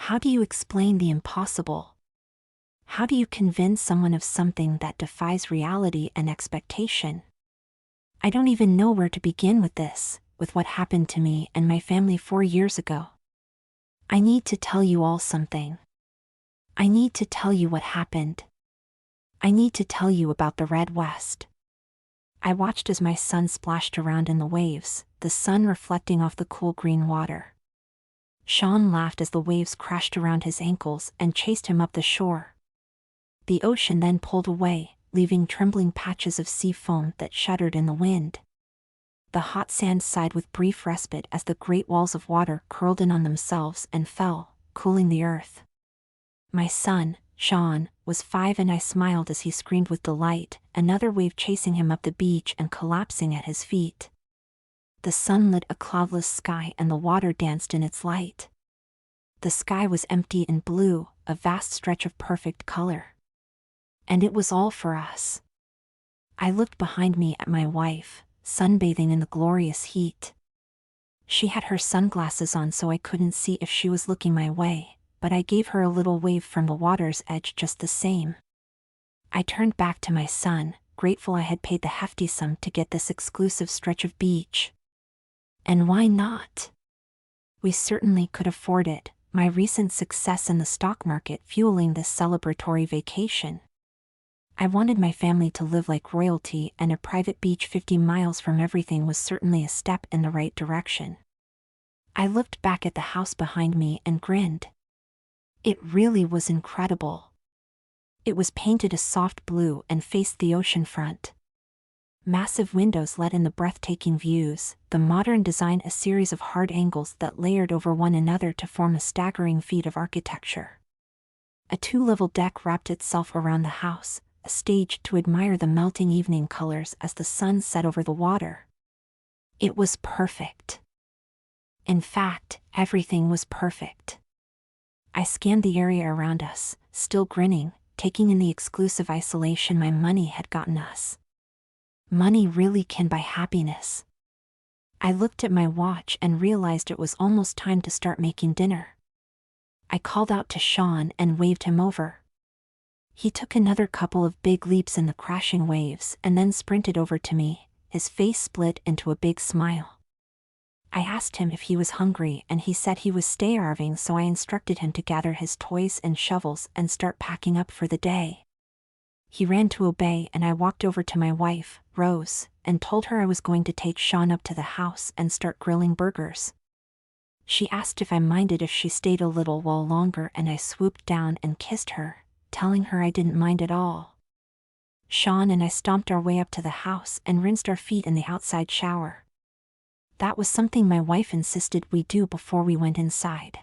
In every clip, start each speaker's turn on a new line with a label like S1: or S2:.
S1: How do you explain the impossible? How do you convince someone of something that defies reality and expectation? I don't even know where to begin with this, with what happened to me and my family 4 years ago. I need to tell you all something. I need to tell you what happened. I need to tell you about the Red West. I watched as my son splashed around in the waves, the sun reflecting off the cool green water. Sean laughed as the waves crashed around his ankles and chased him up the shore. The ocean then pulled away, leaving trembling patches of sea foam that shuddered in the wind. The hot sand sighed with brief respite as the great walls of water curled in on themselves and fell, cooling the earth. My son, Sean, was 5 and I smiled as he screamed with delight, another wave chasing him up the beach and collapsing at his feet. The sun lit a cloudless sky and the water danced in its light. The sky was empty and blue, a vast stretch of perfect color. And it was all for us. I looked behind me at my wife, sunbathing in the glorious heat. She had her sunglasses on so I couldn't see if she was looking my way, but I gave her a little wave from the water's edge just the same. I turned back to my son, grateful I had paid the hefty sum to get this exclusive stretch of beach. And why not? We certainly could afford it, my recent success in the stock market fueling this celebratory vacation. I wanted my family to live like royalty, and a private beach 50 miles from everything was certainly a step in the right direction. I looked back at the house behind me and grinned. It really was incredible. It was painted a soft blue and faced the ocean front. Massive windows let in the breathtaking views, the modern design a series of hard angles that layered over one another to form a staggering feat of architecture. A 2-level deck wrapped itself around the house, a stage to admire the melting evening colors as the sun set over the water. It was perfect. In fact, everything was perfect. I scanned the area around us, still grinning, taking in the exclusive isolation my money had gotten us. Money really can buy happiness. I looked at my watch and realized it was almost time to start making dinner. I called out to Sean and waved him over. He took another couple of big leaps in the crashing waves and then sprinted over to me, his face split into a big smile. I asked him if he was hungry and he said he was starving, so I instructed him to gather his toys and shovels and start packing up for the day. He ran to obey and I walked over to my wife, Rose, and told her I was going to take Sean up to the house and start grilling burgers. She asked if I minded if she stayed a little while longer and I swooped down and kissed her, telling her I didn't mind at all. Sean and I stomped our way up to the house and rinsed our feet in the outside shower. That was something my wife insisted we do before we went inside.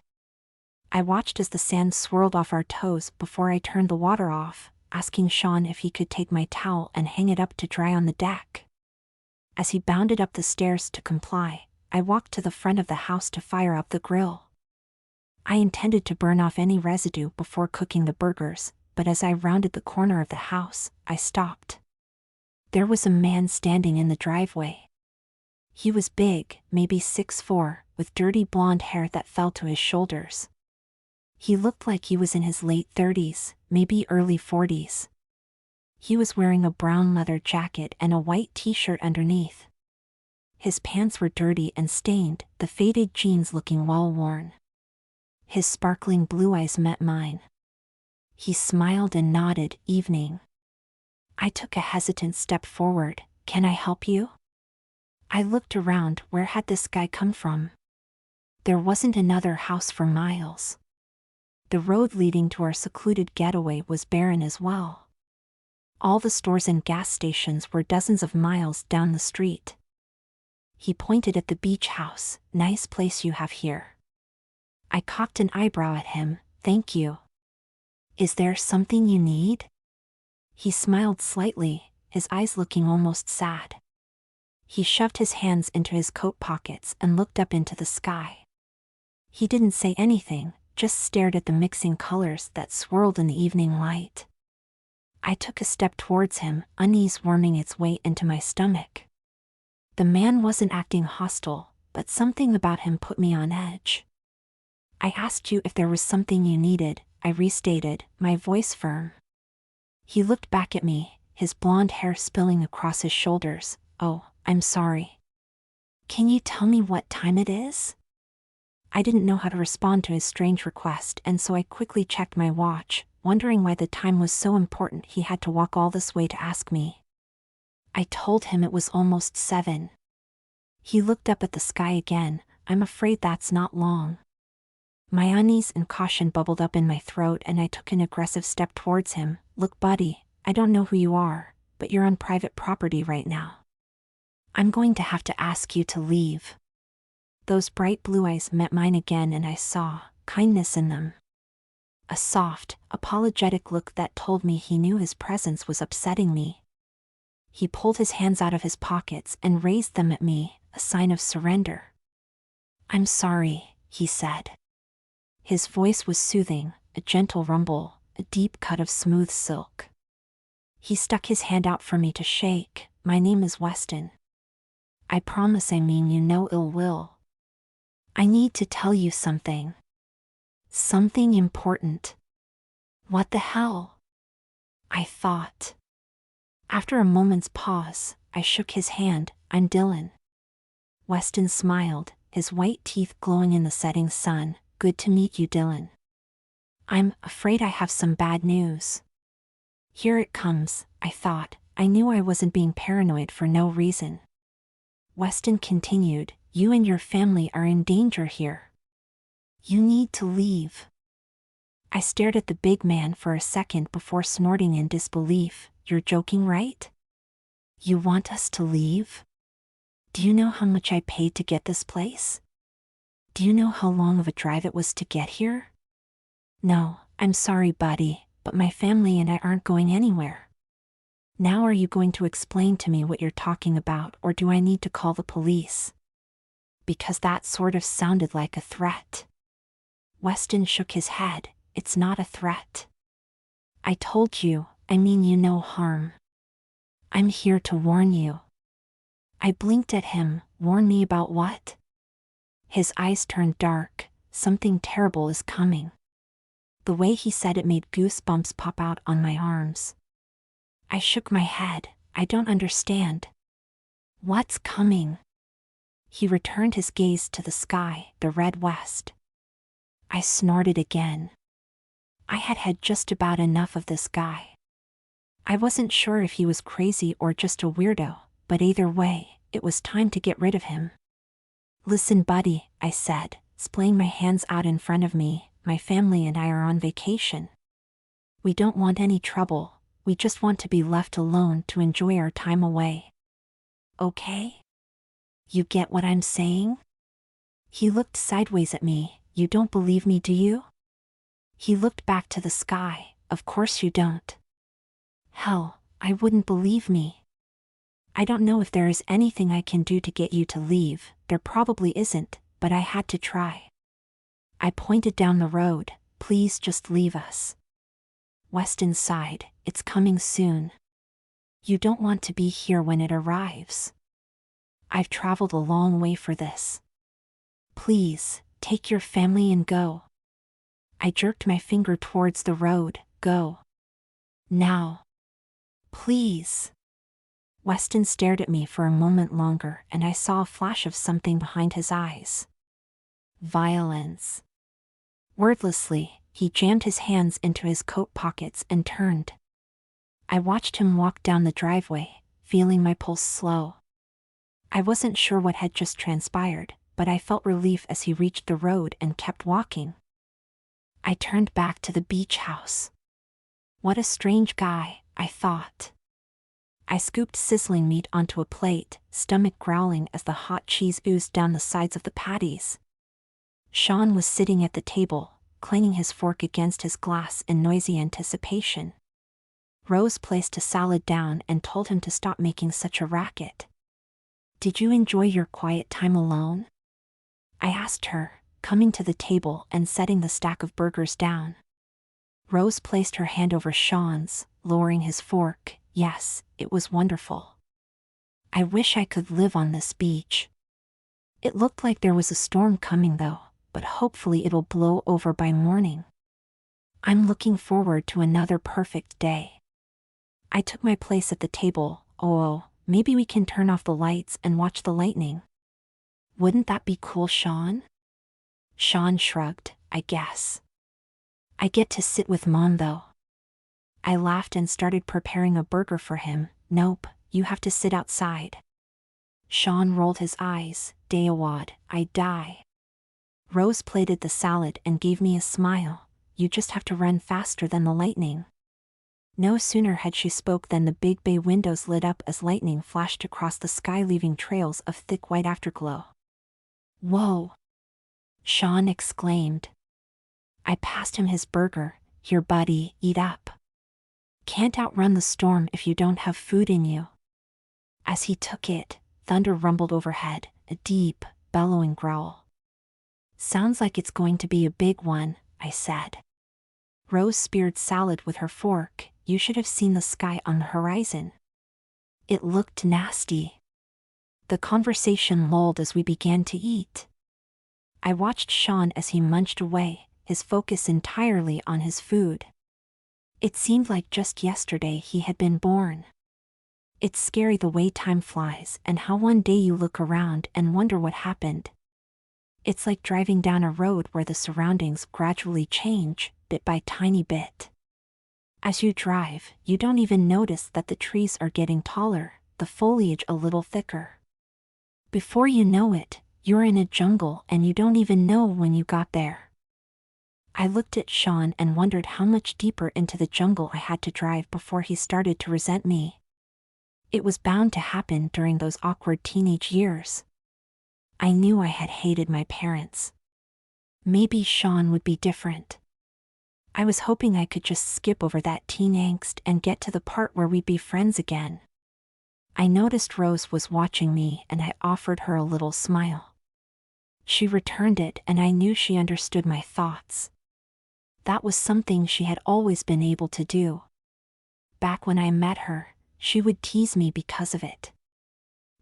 S1: I watched as the sand swirled off our toes before I turned the water off, asking Sean if he could take my towel and hang it up to dry on the deck. As he bounded up the stairs to comply, I walked to the front of the house to fire up the grill. I intended to burn off any residue before cooking the burgers, but as I rounded the corner of the house, I stopped. There was a man standing in the driveway. He was big, maybe 6'4", with dirty blonde hair that fell to his shoulders. He looked like he was in his late 30s, maybe early 40s. He was wearing a brown leather jacket and a white t-shirt underneath. His pants were dirty and stained, the faded jeans looking well-worn. His sparkling blue eyes met mine. He smiled and nodded, "Evening." I took a hesitant step forward. "Can I help you?" I looked around. Where had this guy come from? There wasn't another house for miles. The road leading to our secluded getaway was barren as well. All the stores and gas stations were dozens of miles down the street. He pointed at the beach house. "Nice place you have here." I cocked an eyebrow at him. "Thank you. Is there something you need?" He smiled slightly, his eyes looking almost sad. He shoved his hands into his coat pockets and looked up into the sky. He didn't say anything, just stared at the mixing colors that swirled in the evening light. I took a step towards him, unease worming its way into my stomach. The man wasn't acting hostile, but something about him put me on edge. I asked you if there was something you needed, I restated, my voice firm. He looked back at me, his blonde hair spilling across his shoulders. Oh, I'm sorry. Can you tell me what time it is? I didn't know how to respond to his strange request, and so I quickly checked my watch, wondering why the time was so important he had to walk all this way to ask me. I told him it was almost 7. He looked up at the sky again. I'm afraid that's not long. My unease and caution bubbled up in my throat, and I took an aggressive step towards him. Look, buddy, I don't know who you are, but you're on private property right now. I'm going to have to ask you to leave. Those bright blue eyes met mine again, and I saw kindness in them. A soft, apologetic look that told me he knew his presence was upsetting me. He pulled his hands out of his pockets and raised them at me, a sign of surrender. I'm sorry, he said. His voice was soothing, a gentle rumble, a deep cut of smooth silk. He stuck his hand out for me to shake. My name is Weston. I promise I mean you no ill will. I need to tell you something. Something important. What the hell? I thought. After a moment's pause, I shook his hand. I'm Dylan. Weston smiled, his white teeth glowing in the setting sun. Good to meet you, Dylan. I'm afraid I have some bad news. Here it comes, I thought. I knew I wasn't being paranoid for no reason. Weston continued, you and your family are in danger here. You need to leave. I stared at the big man for a second before snorting in disbelief. You're joking, right? You want us to leave? Do you know how much I paid to get this place? Do you know how long of a drive it was to get here? No, I'm sorry, buddy, but my family and I aren't going anywhere. Now are you going to explain to me what you're talking about, or do I need to call the police? Because that sort of sounded like a threat. Weston shook his head. It's not a threat. I told you, I mean you no harm. I'm here to warn you. I blinked at him. Warn me about what? His eyes turned dark. Something terrible is coming. The way he said it made goosebumps pop out on my arms. I shook my head. I don't understand. What's coming? He returned his gaze to the sky, the red west. I snorted again. I had had just about enough of this guy. I wasn't sure if he was crazy or just a weirdo, but either way, it was time to get rid of him. Listen, buddy, I said, splaying my hands out in front of me. My family and I are on vacation. We don't want any trouble. We just want to be left alone to enjoy our time away. Okay? You get what I'm saying? He looked sideways at me. You don't believe me, do you? He looked back to the sky. Of course you don't. Hell, I wouldn't believe me. I don't know if there is anything I can do to get you to leave. There probably isn't, but I had to try. I pointed down the road. Please just leave us. Weston sighed. It's coming soon. You don't want to be here when it arrives. I've traveled a long way for this. Please, take your family and go. I jerked my finger towards the road. Go. Now. Please. Weston stared at me for a moment longer, and I saw a flash of something behind his eyes. Violence. Wordlessly, he jammed his hands into his coat pockets and turned. I watched him walk down the driveway, feeling my pulse slow. I wasn't sure what had just transpired, but I felt relief as he reached the road and kept walking. I turned back to the beach house. What a strange guy, I thought. I scooped sizzling meat onto a plate, stomach growling as the hot cheese oozed down the sides of the patties. Sean was sitting at the table, clanging his fork against his glass in noisy anticipation. Rose placed a salad down and told him to stop making such a racket. Did you enjoy your quiet time alone? I asked her, coming to the table and setting the stack of burgers down. Rose placed her hand over Sean's, lowering his fork. Yes, it was wonderful. I wish I could live on this beach. It looked like there was a storm coming though, but hopefully it'll blow over by morning. I'm looking forward to another perfect day. I took my place at the table. Oh, maybe we can turn off the lights and watch the lightning. Wouldn't that be cool, Sean? Sean shrugged. I guess. I get to sit with Mom though. I laughed and started preparing a burger for him. Nope, you have to sit outside. Sean rolled his eyes. Dayawad, I die. Rose plated the salad and gave me a smile. You just have to run faster than the lightning. No sooner had she spoke than the big bay windows lit up as lightning flashed across the sky, leaving trails of thick white afterglow. Whoa! Sean exclaimed. I passed him his burger. Here, buddy, eat up. Can't outrun the storm if you don't have food in you. As he took it, thunder rumbled overhead, a deep, bellowing growl. Sounds like it's going to be a big one, I said. Rose speared salad with her fork. You should have seen the sky on the horizon. It looked nasty. The conversation lulled as we began to eat. I watched Sean as he munched away, his focus entirely on his food. It seemed like just yesterday he had been born. It's scary the way time flies and how one day you look around and wonder what happened. It's like driving down a road where the surroundings gradually change, bit by tiny bit. As you drive, you don't even notice that the trees are getting taller, the foliage a little thicker. Before you know it, you're in a jungle and you don't even know when you got there. I looked at Sean and wondered how much deeper into the jungle I had to drive before he started to resent me. It was bound to happen during those awkward teenage years. I knew I had hated my parents. Maybe Sean would be different. I was hoping I could just skip over that teen angst and get to the part where we'd be friends again. I noticed Rose was watching me and I offered her a little smile. She returned it and I knew she understood my thoughts. That was something she had always been able to do. Back when I met her, she would tease me because of it.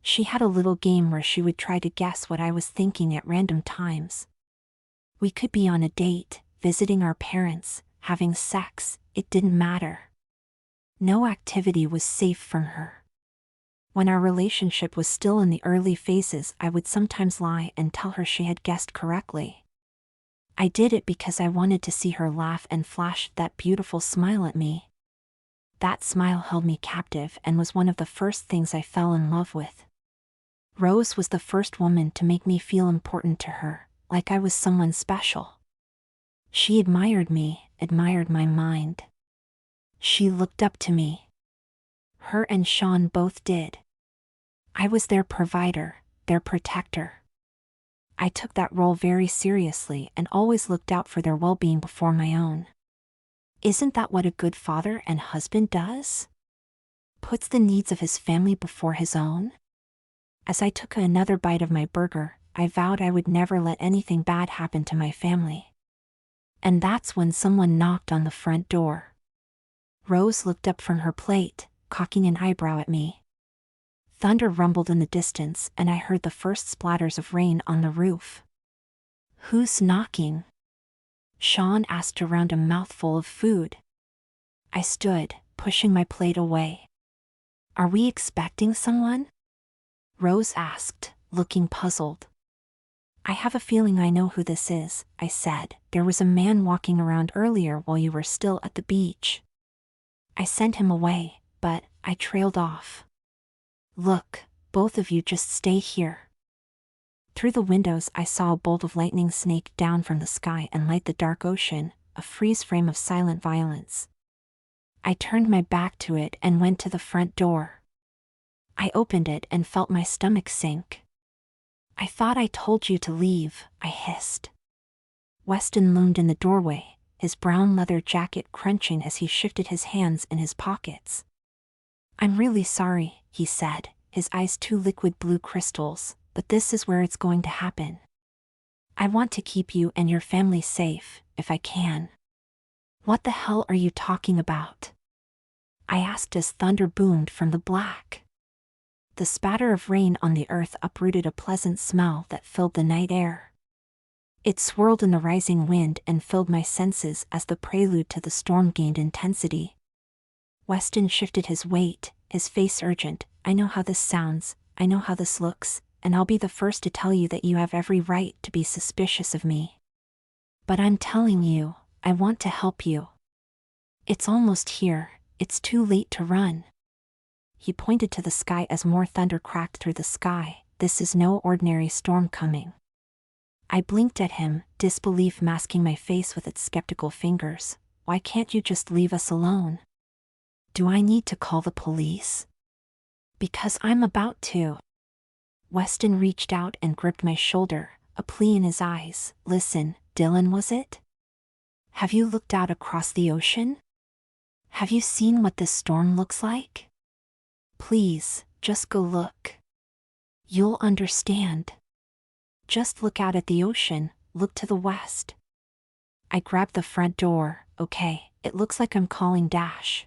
S1: She had a little game where she would try to guess what I was thinking at random times. We could be on a date, visiting our parents, having sex, it didn't matter. No activity was safe from her. When our relationship was still in the early phases, I would sometimes lie and tell her she had guessed correctly. I did it because I wanted to see her laugh and flash that beautiful smile at me. That smile held me captive and was one of the first things I fell in love with. Rose was the first woman to make me feel important to her, like I was someone special. She admired me, admired my mind. She looked up to me. Her and Sean both did. I was their provider, their protector. I took that role very seriously and always looked out for their well-being before my own. Isn't that what a good father and husband does? Puts the needs of his family before his own? As I took another bite of my burger, I vowed I would never let anything bad happen to my family. And that's when someone knocked on the front door. Rose looked up from her plate, cocking an eyebrow at me. Thunder rumbled in the distance and I heard the first splatters of rain on the roof. Who's knocking? Sean asked around a mouthful of food. I stood, pushing my plate away. Are we expecting someone? Rose asked, looking puzzled. I have a feeling I know who this is, I said. There was a man walking around earlier while you were still at the beach. I sent him away, but I trailed off. Look, both of you just stay here. Through the windows I saw a bolt of lightning snake down from the sky and light the dark ocean, a freeze frame of silent violence. I turned my back to it and went to the front door. I opened it and felt my stomach sink. I thought I told you to leave, I hissed. Weston loomed in the doorway, his brown leather jacket crunching as he shifted his hands in his pockets. I'm really sorry, he said, his eyes two liquid blue crystals, but this is where it's going to happen. I want to keep you and your family safe, if I can. What the hell are you talking about? I asked as thunder boomed from the black. The spatter of rain on the earth uprooted a pleasant smell that filled the night air. It swirled in the rising wind and filled my senses as the prelude to the storm gained intensity. Weston shifted his weight, his face urgent. I know how this sounds, I know how this looks, and I'll be the first to tell you that you have every right to be suspicious of me. But I'm telling you, I want to help you. It's almost here, it's too late to run. He pointed to the sky as more thunder cracked through the sky. This is no ordinary storm coming. I blinked at him, disbelief masking my face with its skeptical fingers. Why can't you just leave us alone? Do I need to call the police? Because I'm about to. Weston reached out and gripped my shoulder, a plea in his eyes. Listen, Dylan, was it? Have you looked out across the ocean? Have you seen what this storm looks like? Please, just go look. You'll understand. Just look out at the ocean, look to the west. I grabbed the front door. Okay, it looks like I'm calling Dash.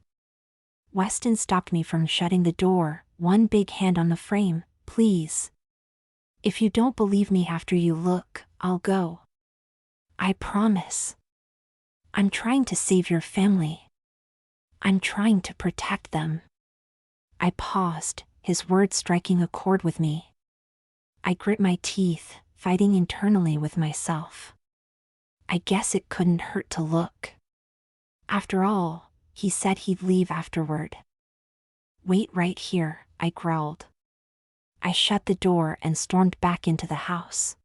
S1: Weston stopped me from shutting the door, one big hand on the frame. Please. If you don't believe me after you look, I'll go. I promise. I'm trying to save your family. I'm trying to protect them. I paused, his words striking a chord with me. I grit my teeth, fighting internally with myself. I guess it couldn't hurt to look. After all, he said he'd leave afterward. Wait right here, I growled. I shut the door and stormed back into the house.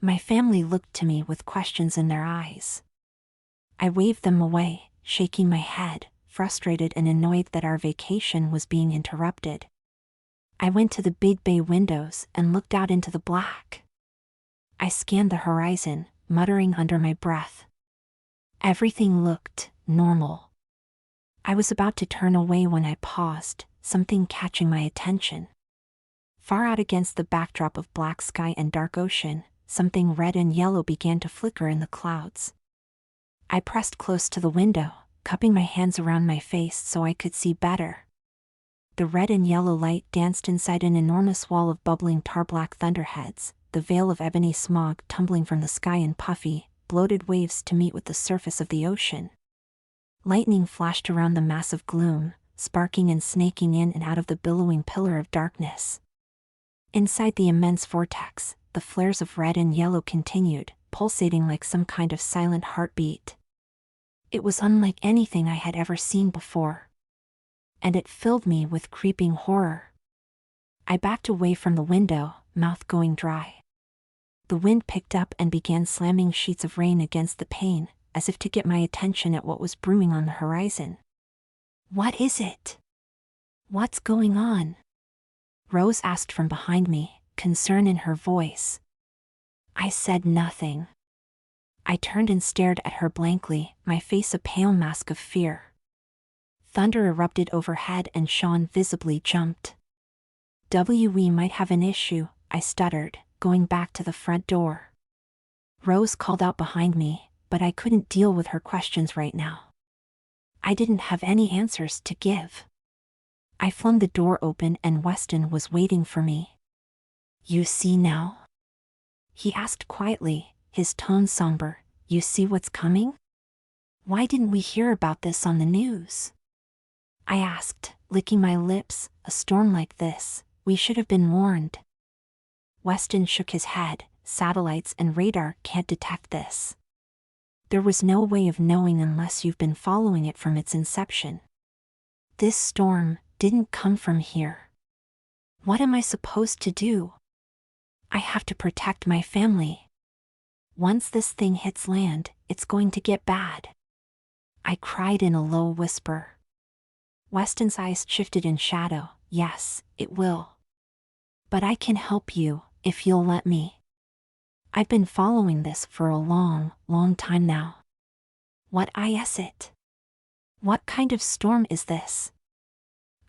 S1: My family looked to me with questions in their eyes. I waved them away, shaking my head, frustrated and annoyed that our vacation was being interrupted. I went to the big bay windows and looked out into the black. I scanned the horizon, muttering under my breath. Everything looked normal. I was about to turn away when I paused, something catching my attention. Far out against the backdrop of black sky and dark ocean, something red and yellow began to flicker in the clouds. I pressed close to the window, cupping my hands around my face so I could see better. The red and yellow light danced inside an enormous wall of bubbling tar-black thunderheads, the veil of ebony smog tumbling from the sky in puffy, bloated waves to meet with the surface of the ocean. Lightning flashed around the massive gloom, sparking and snaking in and out of the billowing pillar of darkness. Inside the immense vortex, the flares of red and yellow continued, pulsating like some kind of silent heartbeat. It was unlike anything I had ever seen before. And it filled me with creeping horror. I backed away from the window, mouth going dry. The wind picked up and began slamming sheets of rain against the pane, as if to get my attention at what was brewing on the horizon. What is it? What's going on? Rose asked from behind me, concern in her voice. I said nothing. I turned and stared at her blankly, my face a pale mask of fear. Thunder erupted overhead and Sean visibly jumped. We might have an issue, I stuttered, going back to the front door. Rose called out behind me, but I couldn't deal with her questions right now. I didn't have any answers to give. I flung the door open and Weston was waiting for me. You see now? He asked quietly, his tone somber. You see what's coming? Why didn't we hear about this on the news? I asked, licking my lips. A storm like this, we should have been warned. Weston shook his head. Satellites and radar can't detect this. There was no way of knowing unless you've been following it from its inception. This storm didn't come from here. What am I supposed to do? I have to protect my family. Once this thing hits land, it's going to get bad. I cried in a low whisper. Weston's eyes shifted in shadow. Yes, it will. But I can help you, if you'll let me. I've been following this for a long, long time now. What is it? What kind of storm is this?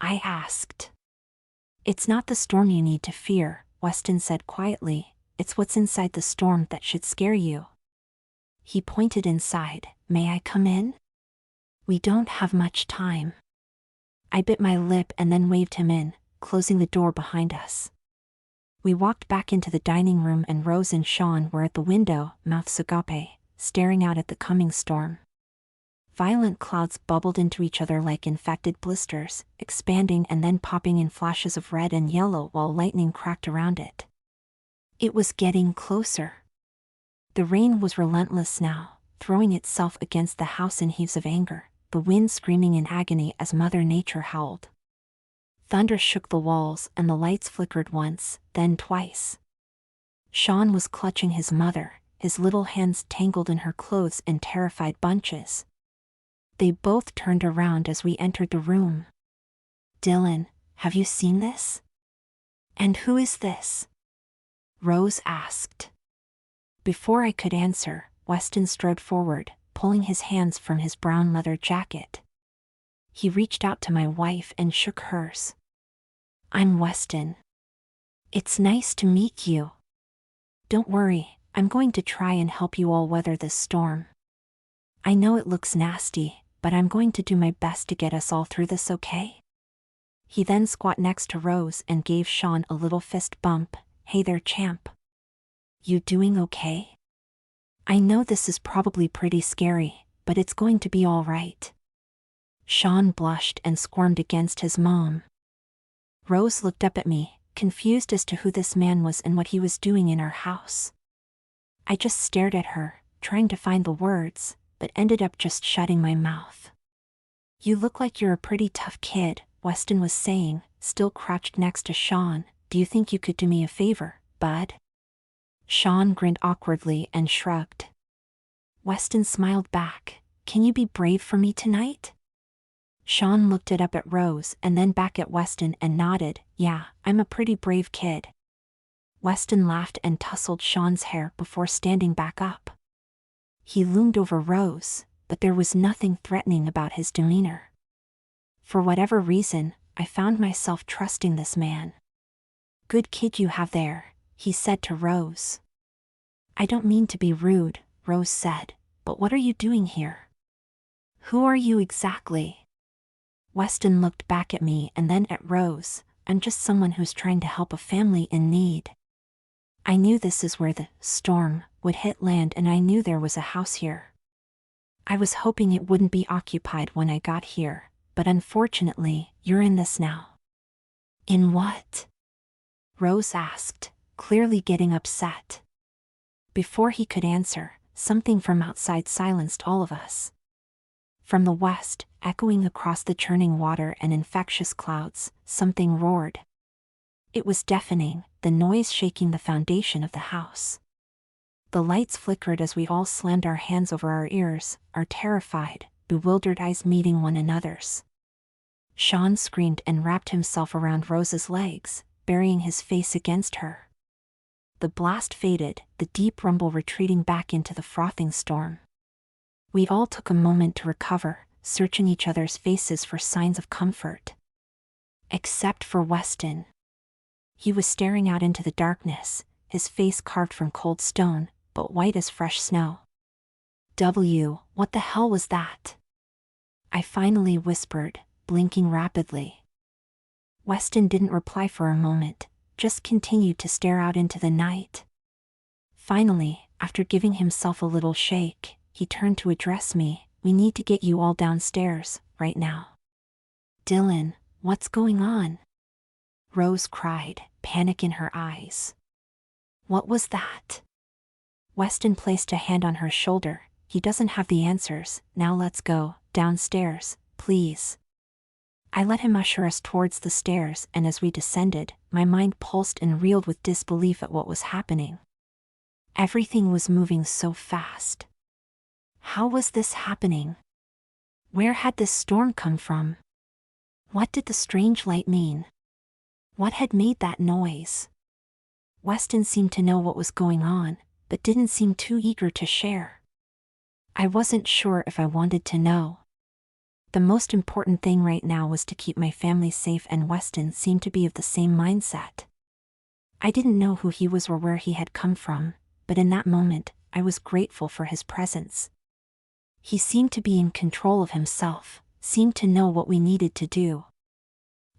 S1: I asked. It's not the storm you need to fear, Weston said quietly. It's what's inside the storm that should scare you. He pointed inside. May I come in? We don't have much time. I bit my lip and then waved him in, closing the door behind us. We walked back into the dining room and Rose and Sean were at the window, mouths agape, staring out at the coming storm. Violent clouds bubbled into each other like infected blisters, expanding and then popping in flashes of red and yellow while lightning cracked around it. It was getting closer. The rain was relentless now, throwing itself against the house in heaves of anger, the wind screaming in agony as Mother Nature howled. Thunder shook the walls and the lights flickered once, then twice. Sean was clutching his mother, his little hands tangled in her clothes in terrified bunches. They both turned around as we entered the room. "Dylan, have you seen this?" "And who is this?" Rose asked. Before I could answer, Weston strode forward, pulling his hands from his brown leather jacket. He reached out to my wife and shook hers. "I'm Weston. It's nice to meet you. Don't worry, I'm going to try and help you all weather this storm. I know it looks nasty, but I'm going to do my best to get us all through this, okay?" He then squat next to Rose and gave Sean a little fist bump. "Hey there, champ. You doing okay? I know this is probably pretty scary, but it's going to be all right." Sean blushed and squirmed against his mom. Rose looked up at me, confused as to who this man was and what he was doing in our house. I just stared at her, trying to find the words, but ended up just shutting my mouth. "You look like you're a pretty tough kid," Weston was saying, still crouched next to Sean. "Do you think you could do me a favor, bud?" Sean grinned awkwardly and shrugged. Weston smiled back. "Can you be brave for me tonight?" Sean looked up at Rose and then back at Weston and nodded. "Yeah, I'm a pretty brave kid." Weston laughed and tousled Sean's hair before standing back up. He loomed over Rose, but there was nothing threatening about his demeanor. For whatever reason, I found myself trusting this man. "Good kid you have there," he said to Rose. "I don't mean to be rude," Rose said, "but what are you doing here? Who are you exactly?" Weston looked back at me and then at Rose. "I'm just someone who's trying to help a family in need." I knew this is where the storm would hit land, and I knew there was a house here. I was hoping it wouldn't be occupied when I got here, but unfortunately, you're in this now. "In what?" Rose asked, clearly getting upset. Before he could answer, something from outside silenced all of us. From the west, echoing across the churning water and infectious clouds, something roared. It was deafening, the noise shaking the foundation of the house. The lights flickered as we all slammed our hands over our ears, our terrified, bewildered eyes meeting one another's. Sean screamed and wrapped himself around Rose's legs, burying his face against her. The blast faded, the deep rumble retreating back into the frothing storm. We all took a moment to recover, searching each other's faces for signs of comfort. Except for Weston. He was staring out into the darkness, his face carved from cold stone, but white as fresh snow. What the hell was that?" I finally whispered, blinking rapidly. Weston didn't reply for a moment, just continued to stare out into the night. Finally, after giving himself a little shake, he turned to address me. "We need to get you all downstairs, right now." "Dylan, what's going on?" Rose cried, panic in her eyes. "What was that?" Weston placed a hand on her shoulder. "He doesn't have the answers, now let's go, downstairs, please." I let him usher us towards the stairs, and as we descended, my mind pulsed and reeled with disbelief at what was happening. Everything was moving so fast. How was this happening? Where had this storm come from? What did the strange light mean? What had made that noise? Weston seemed to know what was going on, but didn't seem too eager to share. I wasn't sure if I wanted to know. The most important thing right now was to keep my family safe, and Weston seemed to be of the same mindset. I didn't know who he was or where he had come from, but in that moment, I was grateful for his presence. He seemed to be in control of himself, seemed to know what we needed to do.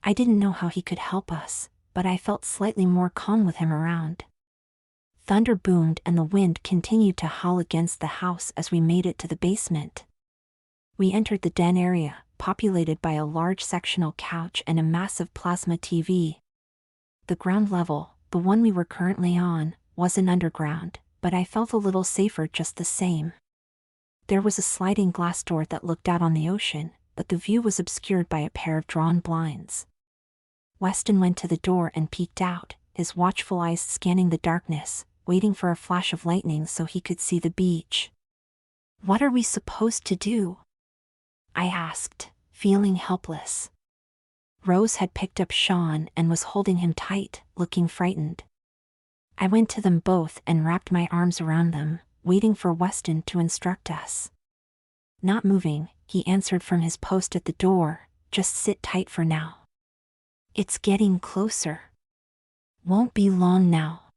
S1: I didn't know how he could help us, but I felt slightly more calm with him around. Thunder boomed and the wind continued to howl against the house as we made it to the basement. We entered the den area, populated by a large sectional couch and a massive plasma TV. The ground level, the one we were currently on, wasn't underground, but I felt a little safer just the same. There was a sliding glass door that looked out on the ocean, but the view was obscured by a pair of drawn blinds. Weston went to the door and peeked out, his watchful eyes scanning the darkness, waiting for a flash of lightning so he could see the beach. "What are we supposed to do?" I asked, feeling helpless. Rose had picked up Sean and was holding him tight, looking frightened. I went to them both and wrapped my arms around them, waiting for Weston to instruct us. Not moving, he answered from his post at the door, "Just sit tight for now. It's getting closer. Won't be long now."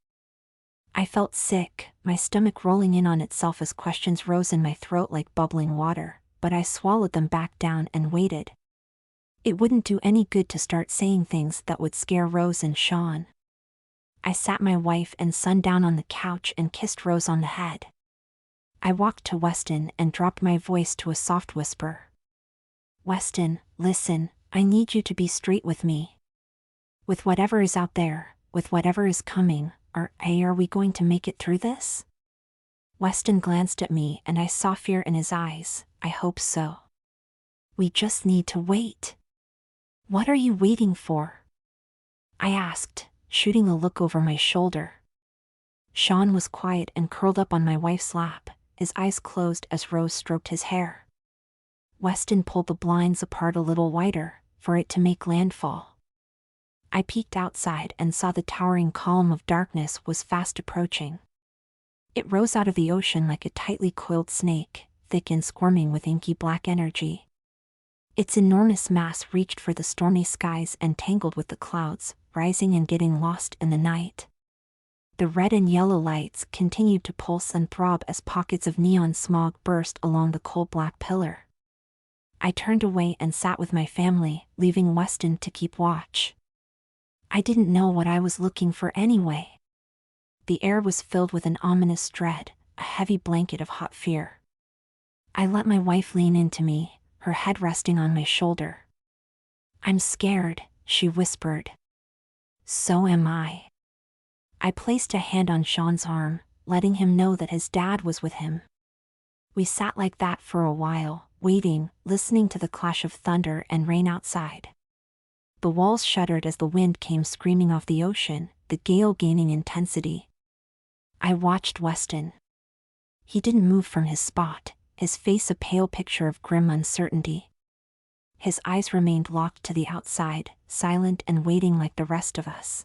S1: I felt sick, my stomach rolling in on itself as questions rose in my throat like bubbling water, but I swallowed them back down and waited. It wouldn't do any good to start saying things that would scare Rose and Sean. I sat my wife and son down on the couch and kissed Rose on the head. I walked to Weston and dropped my voice to a soft whisper. "Weston, listen, I need you to be straight with me. With whatever is out there, with whatever is coming, are we going to make it through this?" Weston glanced at me and I saw fear in his eyes. "I hope so. We just need to wait." "What are you waiting for?" I asked, shooting a look over my shoulder. Sean was quiet and curled up on my wife's lap, his eyes closed as Rose stroked his hair. Weston pulled the blinds apart a little wider, for it to make landfall. I peeked outside and saw the towering column of darkness was fast approaching. It rose out of the ocean like a tightly coiled snake, thick and squirming with inky black energy. Its enormous mass reached for the stormy skies and tangled with the clouds, rising and getting lost in the night. The red and yellow lights continued to pulse and throb as pockets of neon smog burst along the coal-black pillar. I turned away and sat with my family, leaving Weston to keep watch. I didn't know what I was looking for anyway. The air was filled with an ominous dread, a heavy blanket of hot fear. I let my wife lean into me, her head resting on my shoulder. "I'm scared," she whispered. "So am I." I placed a hand on Sean's arm, letting him know that his dad was with him. We sat like that for a while, waiting, listening to the clash of thunder and rain outside. The walls shuddered as the wind came screaming off the ocean, the gale gaining intensity. I watched Weston. He didn't move from his spot, his face a pale picture of grim uncertainty. His eyes remained locked to the outside, silent and waiting like the rest of us.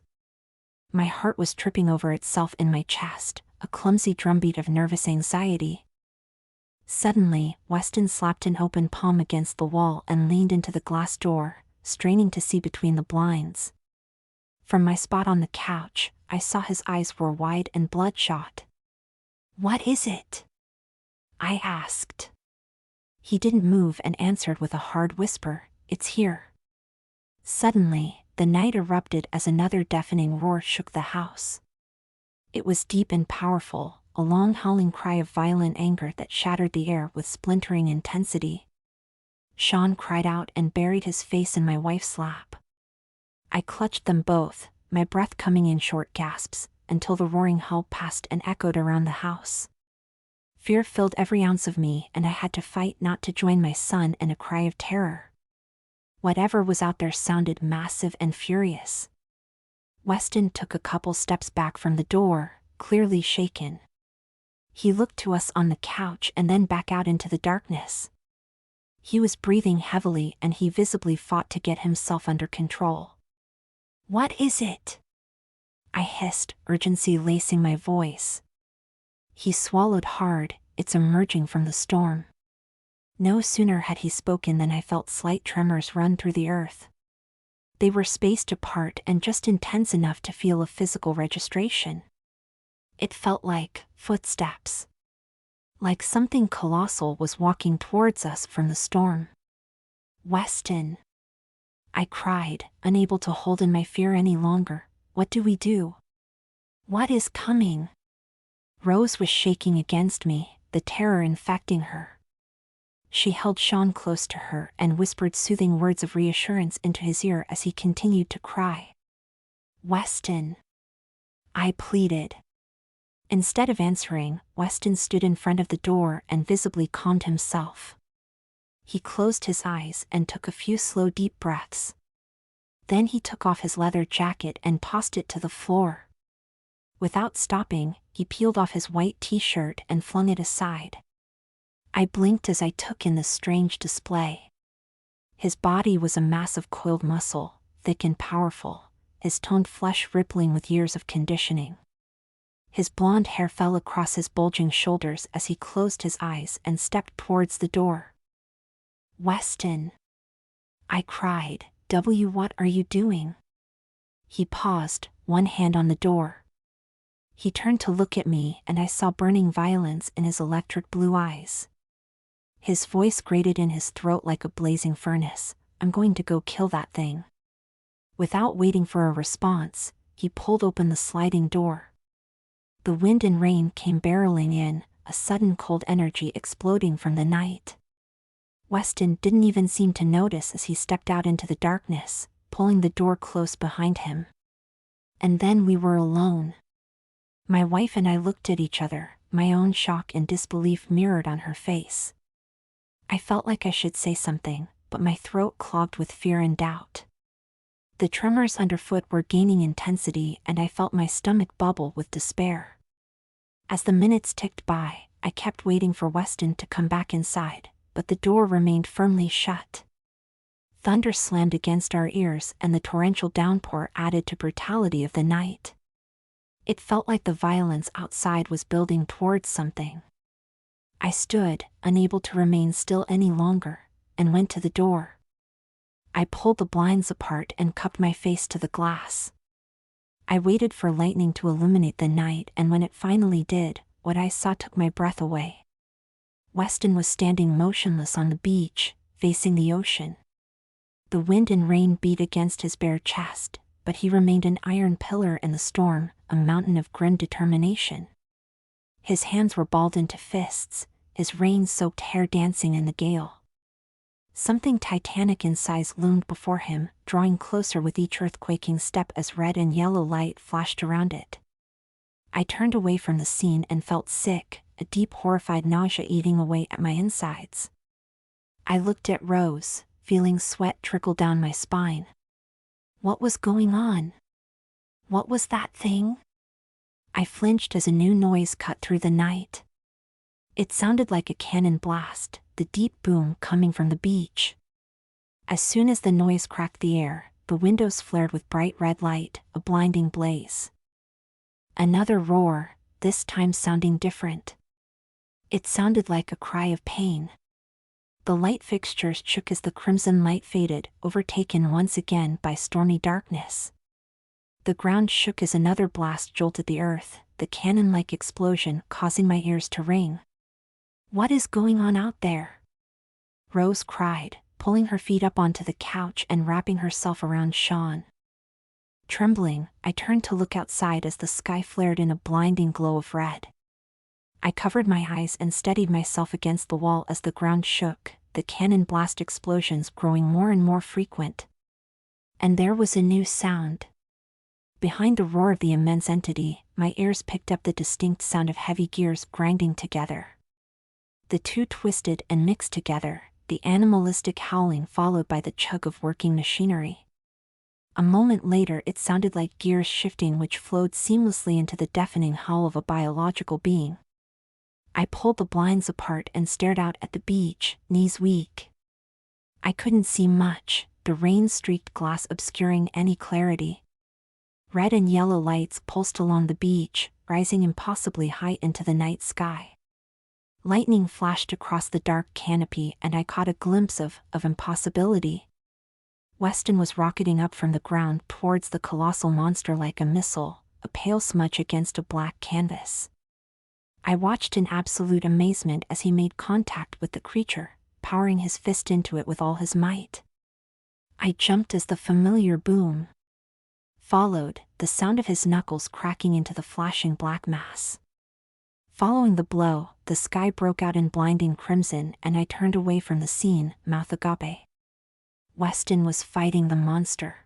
S1: My heart was tripping over itself in my chest, a clumsy drumbeat of nervous anxiety. Suddenly, Weston slapped an open palm against the wall and leaned into the glass door, straining to see between the blinds. From my spot on the couch, I saw his eyes were wide and bloodshot. "What is it?" I asked. He didn't move and answered with a hard whisper, "It's here." Suddenly, the night erupted as another deafening roar shook the house. It was deep and powerful, a long howling cry of violent anger that shattered the air with splintering intensity. Sean cried out and buried his face in my wife's lap. I clutched them both, my breath coming in short gasps, until the roaring howl passed and echoed around the house. Fear filled every ounce of me and I had to fight not to join my son in a cry of terror. Whatever was out there sounded massive and furious. Weston took a couple steps back from the door, clearly shaken. He looked to us on the couch and then back out into the darkness. He was breathing heavily and he visibly fought to get himself under control. "What is it?" I hissed, urgency lacing my voice. He swallowed hard, it's emerging from the storm. No sooner had he spoken than I felt slight tremors run through the earth. They were spaced apart and just intense enough to feel a physical registration. It felt like footsteps. Like something colossal was walking towards us from the storm. "Weston." I cried, unable to hold in my fear any longer. What do we do? What is coming? Rose was shaking against me, the terror infecting her. She held Sean close to her and whispered soothing words of reassurance into his ear as he continued to cry. Weston, I pleaded. Instead of answering, Weston stood in front of the door and visibly calmed himself. He closed his eyes and took a few slow deep breaths. Then he took off his leather jacket and tossed it to the floor. Without stopping, he peeled off his white t-shirt and flung it aside. I blinked as I took in the strange display. His body was a mass of coiled muscle, thick and powerful, his toned flesh rippling with years of conditioning. His blonde hair fell across his bulging shoulders as he closed his eyes and stepped towards the door. Weston, I cried, what are you doing? He paused, one hand on the door. He turned to look at me and I saw burning violence in his electric blue eyes. His voice grated in his throat like a blazing furnace. I'm going to go kill that thing. Without waiting for a response, he pulled open the sliding door. The wind and rain came barreling in, a sudden cold energy exploding from the night. Weston didn't even seem to notice as he stepped out into the darkness, pulling the door close behind him. And then we were alone. My wife and I looked at each other, my own shock and disbelief mirrored on her face. I felt like I should say something, but my throat clogged with fear and doubt. The tremors underfoot were gaining intensity and I felt my stomach bubble with despair. As the minutes ticked by, I kept waiting for Weston to come back inside, but the door remained firmly shut. Thunder slammed against our ears and the torrential downpour added to brutality of the night. It felt like the violence outside was building towards something. I stood, unable to remain still any longer, and went to the door. I pulled the blinds apart and cupped my face to the glass. I waited for lightning to illuminate the night, and when it finally did, what I saw took my breath away. Weston was standing motionless on the beach, facing the ocean. The wind and rain beat against his bare chest, but he remained an iron pillar in the storm, a mountain of grim determination. His hands were balled into fists, his rain-soaked hair dancing in the gale. Something titanic in size loomed before him, drawing closer with each earthquaking step as red and yellow light flashed around it. I turned away from the scene and felt sick, a deep horrified nausea eating away at my insides. I looked at Rose, feeling sweat trickle down my spine. What was going on? What was that thing? I flinched as a new noise cut through the night. It sounded like a cannon blast, the deep boom coming from the beach. As soon as the noise cracked the air, the windows flared with bright red light, a blinding blaze. Another roar, this time sounding different. It sounded like a cry of pain. The light fixtures shook as the crimson light faded, overtaken once again by stormy darkness. The ground shook as another blast jolted the earth, the cannon-like explosion causing my ears to ring. What is going on out there? Rose cried, pulling her feet up onto the couch and wrapping herself around Sean. Trembling, I turned to look outside as the sky flared in a blinding glow of red. I covered my eyes and steadied myself against the wall as the ground shook, the cannon blast explosions growing more and more frequent. And there was a new sound. Behind the roar of the immense entity, my ears picked up the distinct sound of heavy gears grinding together. The two twisted and mixed together, the animalistic howling followed by the chug of working machinery. A moment later it sounded like gears shifting which flowed seamlessly into the deafening howl of a biological being. I pulled the blinds apart and stared out at the beach, knees weak. I couldn't see much, the rain-streaked glass obscuring any clarity. Red and yellow lights pulsed along the beach, rising impossibly high into the night sky. Lightning flashed across the dark canopy and I caught a glimpse of impossibility. Weston was rocketing up from the ground towards the colossal monster like a missile, a pale smudge against a black canvas. I watched in absolute amazement as he made contact with the creature, powering his fist into it with all his might. I jumped as the familiar boom followed, the sound of his knuckles cracking into the flashing black mass. Following the blow, the sky broke out in blinding crimson and I turned away from the scene, mouth agape. Weston was fighting the monster.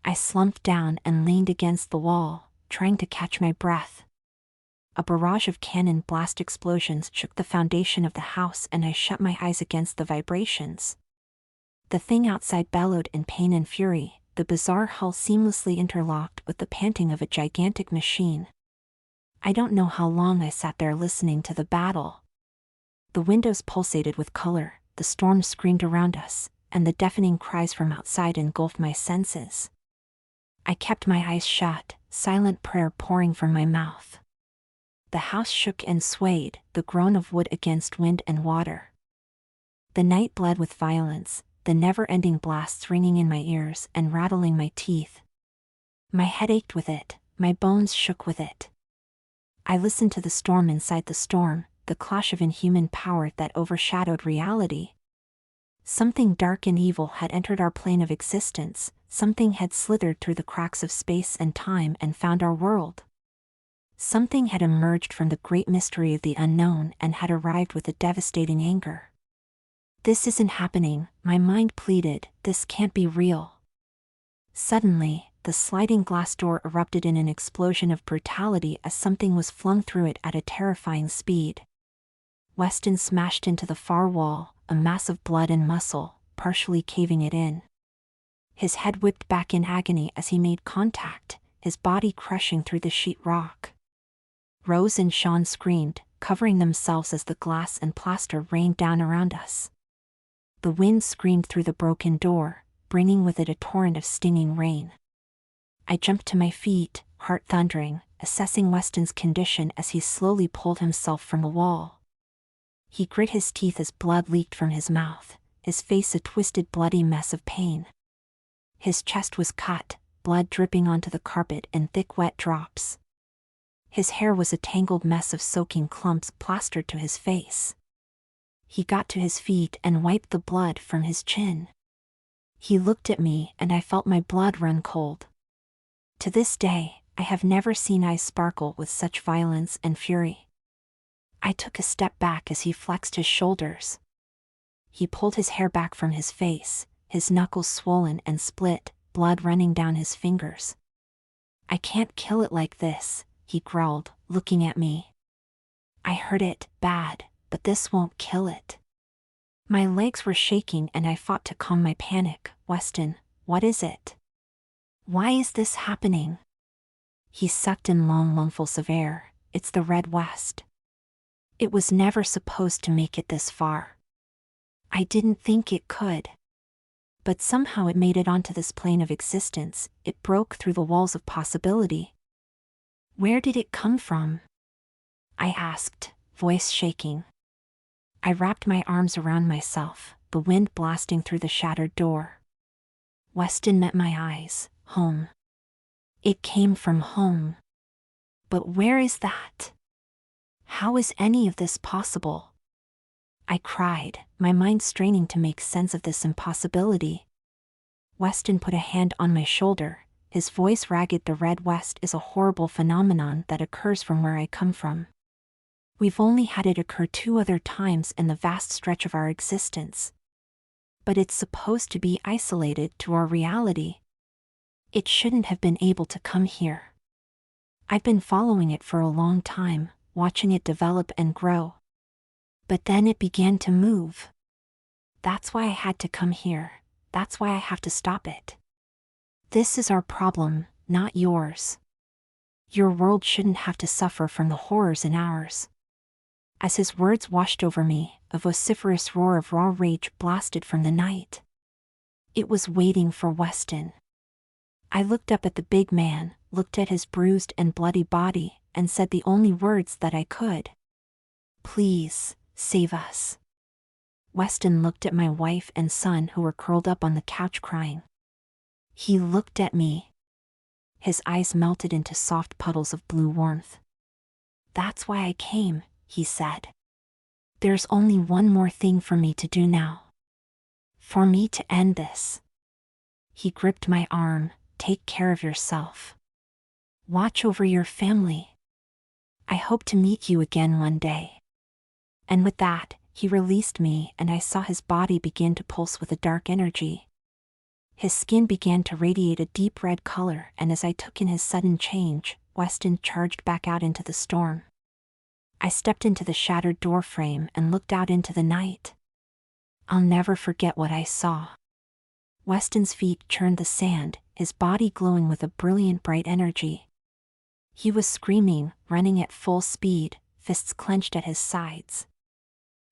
S1: I slumped down and leaned against the wall, trying to catch my breath. A barrage of cannon blast explosions shook the foundation of the house and I shut my eyes against the vibrations. The thing outside bellowed in pain and fury, the bizarre hull seamlessly interlocked with the panting of a gigantic machine. I don't know how long I sat there listening to the battle. The windows pulsated with color, the storm screamed around us, and the deafening cries from outside engulfed my senses. I kept my eyes shut, silent prayer pouring from my mouth. The house shook and swayed, the groan of wood against wind and water. The night bled with violence, the never-ending blasts ringing in my ears and rattling my teeth. My head ached with it, my bones shook with it. I listened to the storm inside the storm, the clash of inhuman power that overshadowed reality. Something dark and evil had entered our plane of existence, something had slithered through the cracks of space and time and found our world. Something had emerged from the great mystery of the unknown and had arrived with a devastating anger. This isn't happening, my mind pleaded, this can't be real. Suddenly, the sliding glass door erupted in an explosion of brutality as something was flung through it at a terrifying speed. Weston smashed into the far wall, a mass of blood and muscle, partially caving it in. His head whipped back in agony as he made contact, his body crushing through the sheetrock. Rose and Sean screamed, covering themselves as the glass and plaster rained down around us. The wind screamed through the broken door, bringing with it a torrent of stinging rain. I jumped to my feet, heart thundering, assessing Weston's condition as he slowly pulled himself from the wall. He grit his teeth as blood leaked from his mouth, his face a twisted bloody mess of pain. His chest was cut, blood dripping onto the carpet in thick wet drops. His hair was a tangled mess of soaking clumps plastered to his face. He got to his feet and wiped the blood from his chin. He looked at me and I felt my blood run cold. To this day, I have never seen eyes sparkle with such violence and fury. I took a step back as he flexed his shoulders. He pulled his hair back from his face, his knuckles swollen and split, blood running down his fingers. "I can't kill it like this," he growled, looking at me. "I hurt it bad, but this won't kill it." My legs were shaking and I fought to calm my panic. "Weston, what is it? Why is this happening?" He sucked in long lungfuls of air. "It's the Red West. It was never supposed to make it this far. I didn't think it could. But somehow it made it onto this plane of existence, it broke through the walls of possibility." "Where did it come from?" I asked, voice shaking. I wrapped my arms around myself, the wind blasting through the shattered door. Weston met my eyes. "Home. It came from home. But where is that? How is any of this possible?" I cried, my mind straining to make sense of this impossibility. Weston put a hand on my shoulder, his voice ragged. "The Red West is a horrible phenomenon that occurs from where I come from. We've only had it occur 2 other times in the vast stretch of our existence. But it's supposed to be isolated to our reality. It shouldn't have been able to come here. I've been following it for a long time, watching it develop and grow. But then it began to move. That's why I had to come here. That's why I have to stop it. This is our problem, not yours. Your world shouldn't have to suffer from the horrors in ours." As his words washed over me, a vociferous roar of raw rage blasted from the night. It was waiting for Weston. I looked up at the big man, looked at his bruised and bloody body, and said the only words that I could. "Please, save us." Weston looked at my wife and son who were curled up on the couch crying. He looked at me. His eyes melted into soft puddles of blue warmth. "That's why I came," he said. "There's only one more thing for me to do now. For me to end this. He gripped my arm. Take care of yourself. Watch over your family. I hope to meet you again one day. And with that, he released me and I saw his body begin to pulse with a dark energy. His skin began to radiate a deep red color, and as I took in his sudden change, Weston charged back out into the storm. I stepped into the shattered doorframe and looked out into the night. I'll never forget what I saw. Weston's feet churned the sand, his body glowing with a brilliant bright energy. He was screaming, running at full speed, fists clenched at his sides.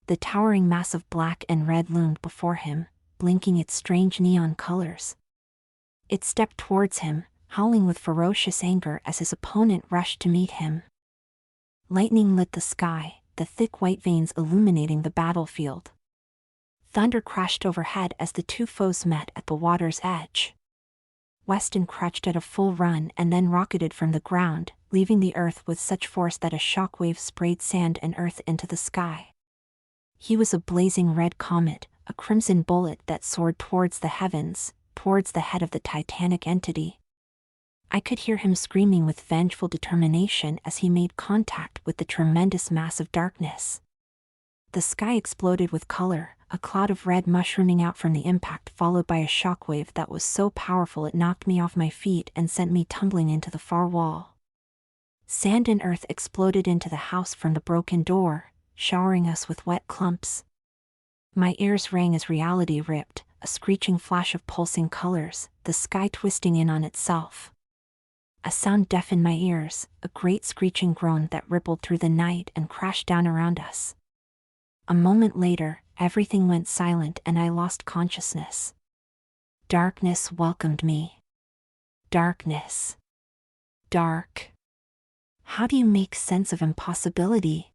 S1: The towering mass of black and red loomed before him, blinking its strange neon colors. It stepped towards him, howling with ferocious anger as his opponent rushed to meet him. Lightning lit the sky, the thick white veins illuminating the battlefield. Thunder crashed overhead as the two foes met at the water's edge. Weston crouched at a full run and then rocketed from the ground, leaving the earth with such force that a shockwave sprayed sand and earth into the sky. He was a blazing red comet, a crimson bullet that soared towards the heavens, towards the head of the titanic entity. I could hear him screaming with vengeful determination as he made contact with the tremendous mass of darkness. The sky exploded with color, a cloud of red mushrooming out from the impact, followed by a shockwave that was so powerful it knocked me off my feet and sent me tumbling into the far wall. Sand and earth exploded into the house from the broken door, showering us with wet clumps. My ears rang as reality ripped, a screeching flash of pulsing colors, the sky twisting in on itself. A sound deafened my ears, a great screeching groan that rippled through the night and crashed down around us. A moment later, everything went silent and I lost consciousness. Darkness welcomed me. Darkness. Dark. How do you make sense of impossibility?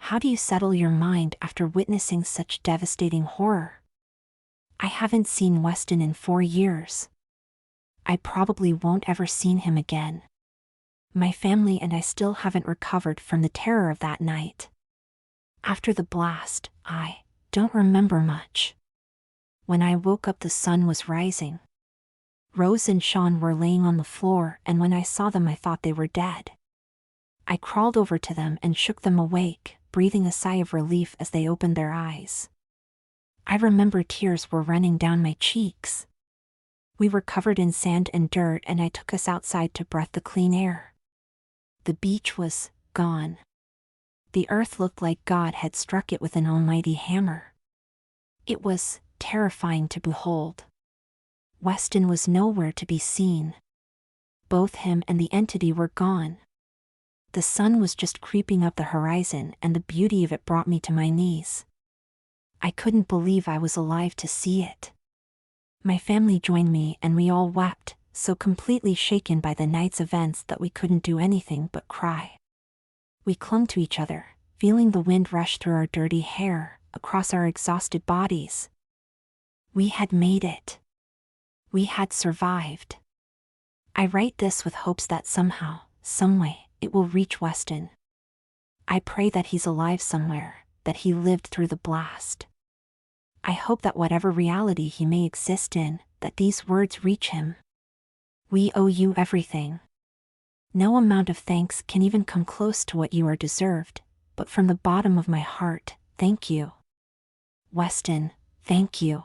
S1: How do you settle your mind after witnessing such devastating horror? I haven't seen Weston in 4 years. I probably won't ever see him again. My family and I still haven't recovered from the terror of that night. After the blast, I don't remember much. When I woke up, the sun was rising. Rose and Sean were laying on the floor, and when I saw them I thought they were dead. I crawled over to them and shook them awake, breathing a sigh of relief as they opened their eyes. I remember tears were running down my cheeks. We were covered in sand and dirt and I took us outside to breathe the clean air. The beach was gone. The earth looked like God had struck it with an almighty hammer. It was terrifying to behold. Weston was nowhere to be seen. Both him and the entity were gone. The sun was just creeping up the horizon and the beauty of it brought me to my knees. I couldn't believe I was alive to see it. My family joined me and we all wept, so completely shaken by the night's events that we couldn't do anything but cry. We clung to each other, feeling the wind rush through our dirty hair, across our exhausted bodies. We had made it. We had survived. I write this with hopes that somehow, someway, it will reach Weston. I pray that he's alive somewhere, that he lived through the blast. I hope that whatever reality he may exist in, that these words reach him. We owe you everything. No amount of thanks can even come close to what you are deserved, but from the bottom of my heart, thank you. Weston, thank you.